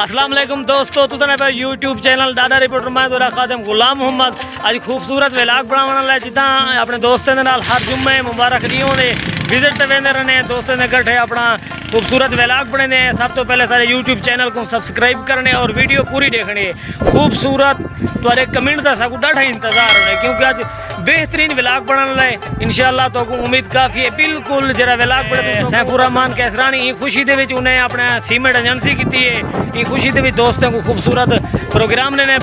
अस्सलाम वालेकुम दोस्तों, तुझे पे यूट्यूब चैनल डाडा रिपोर्टर मैं दोरा खादम गुलाम मोहम्मद आज खूबसूरत व्लॉग बनाने लाए जिदा अपने दोस्तों के नाल हर जुम्मे मुबारक दी होने विजिट पे वेंदे रहने दोस्तों ने इकट्ठे अपना खूबसूरत व्लॉग बने। सब तो पहले सारे यूट्यूब चैनल को सब्सक्राइब करने और वीडियो पूरी देखनी है। खूबसूरत तुम्हारे कमेंट का साकू डाढ़ा इंतजार होने क्योंकि आज बेहतरीन व्लॉग बनाने लाए इंशाअल्लाह तो उम्मीद काफ़ी है। बिल्कुल जरा व्लॉग बने सैफुर रहमान कैसरानी खुशी दे विच उन्हें अपना सीमेंट एजेंसी की है खुशी दे दोस्तों को खूबसूरत प्रोग्राम ने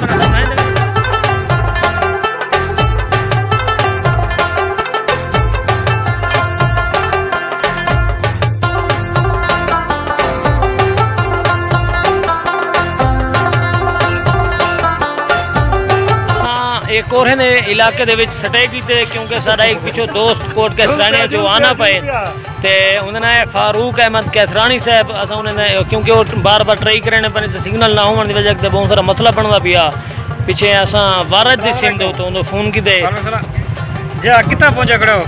एक और ने इलाके दे विच सटे कीते क्योंकि सारा एक पिछो दोस्त कोट कैसरानी जो आना पे ते उन्होंने फारूक अहमद कैसरानी साहब असा उन्होंने क्योंकि वो बार बार ट्राई करने पर सिग्नल ना होने की वजह से बहुत सारा मसला बनता पिया पीछे असा वारद दी सिम दो तो फोन की दे जा कितना पहुंचा खड़े हो।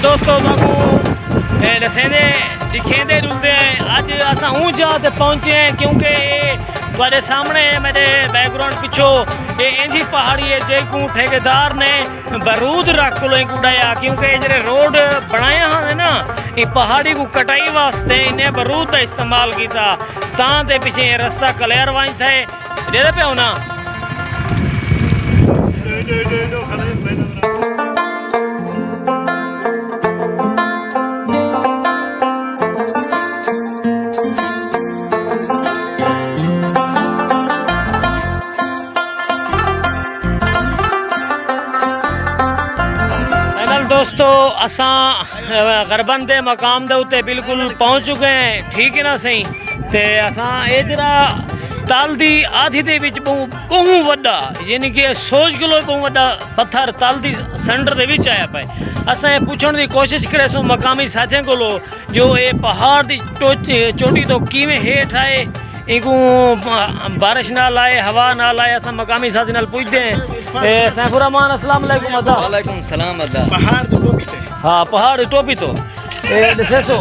दोस्तों दिखेंदे रुलते हैं अज असा ऊंचा ते पहुंचे हैं क्योंकि तुम्हारे सामने मेरे बैकग्राउंड पिछो ये इंजी पहाड़ी है जेकू ठेकेदार ने बरूद रख लो उड़ाया क्योंकि जो रोड बनाया है ना ये पहाड़ी को कटाई वास्ते इन्हें बरूद का इस्तेमाल किया तां पिछे रास्ता क्लियर वाई थे दे पे ना दोस्तों असा गरबन के मकाम के उत्ते बिल्कुल पहुँच चुके हैं ठीक है ना सही ते असा ये जरा तल की आधी दे विच बहु वड्डा यानी कि 100 किलो बहु वड्डा पत्थर तल की सेंटर दे विच आया पे असा ये पूछने की कोशिश करे सो मकामी साथियों को जो ये पहाड़ की चोटी तो किवें हेठ आए इनको बारिश ना लाए हवा ना लाए असा मकामी साथी नाल पूछते हैं। सैफुर रहमान अस्सलाम वालेकुम अदा वालेकुम सलाम अदा पहाड़ तो टोपी थे हाँ पहाड़ टोपी तो दसो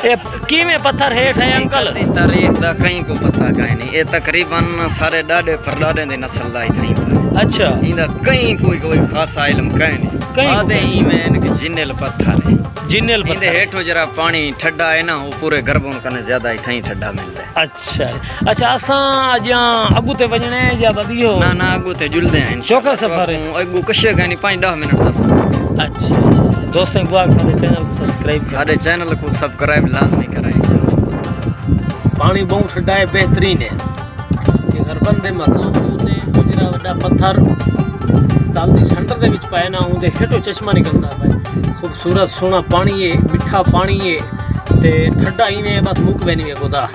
ये किवें पत्थर हेठ है अंकल तारीख दा कहीं को पता काई नहीं ये तकरीबन सारे डाडे परडाडे दे नस्ल दा ही अच्छा इंदा कहीं कोई खासा इल्म काई नहीं आदे ईमेन के जिन्नेल पत्थर है जिन्नेल पत्थर इंदे हेठो जरा पानी ठड्डा है ना वो पूरे गर्भों कने ज्यादा ही थई ठड्डा मिलदा है। अच्छा अच्छा असा या अगू ते वजने या बदियो ना अगू ते जुलदे हैं चौका सफर है अगू कशे गानी 5-10 मिनट दा। अच्छा दोस्तों को सारे चैनल को सब्सक्राइब लाजमी कराएं। पानी बहुत ठंडा है बेहतरीन है ये गरबन दे मकाम ने जरा वड्डा पत्थर दालदी सेंटर दे विच पाए ना उनके हेठो चश्मा निकलता है खूबसूरत सोना पानी है मिठा पानी है ते ठंडा ही में बस मुक बनी है खुदा।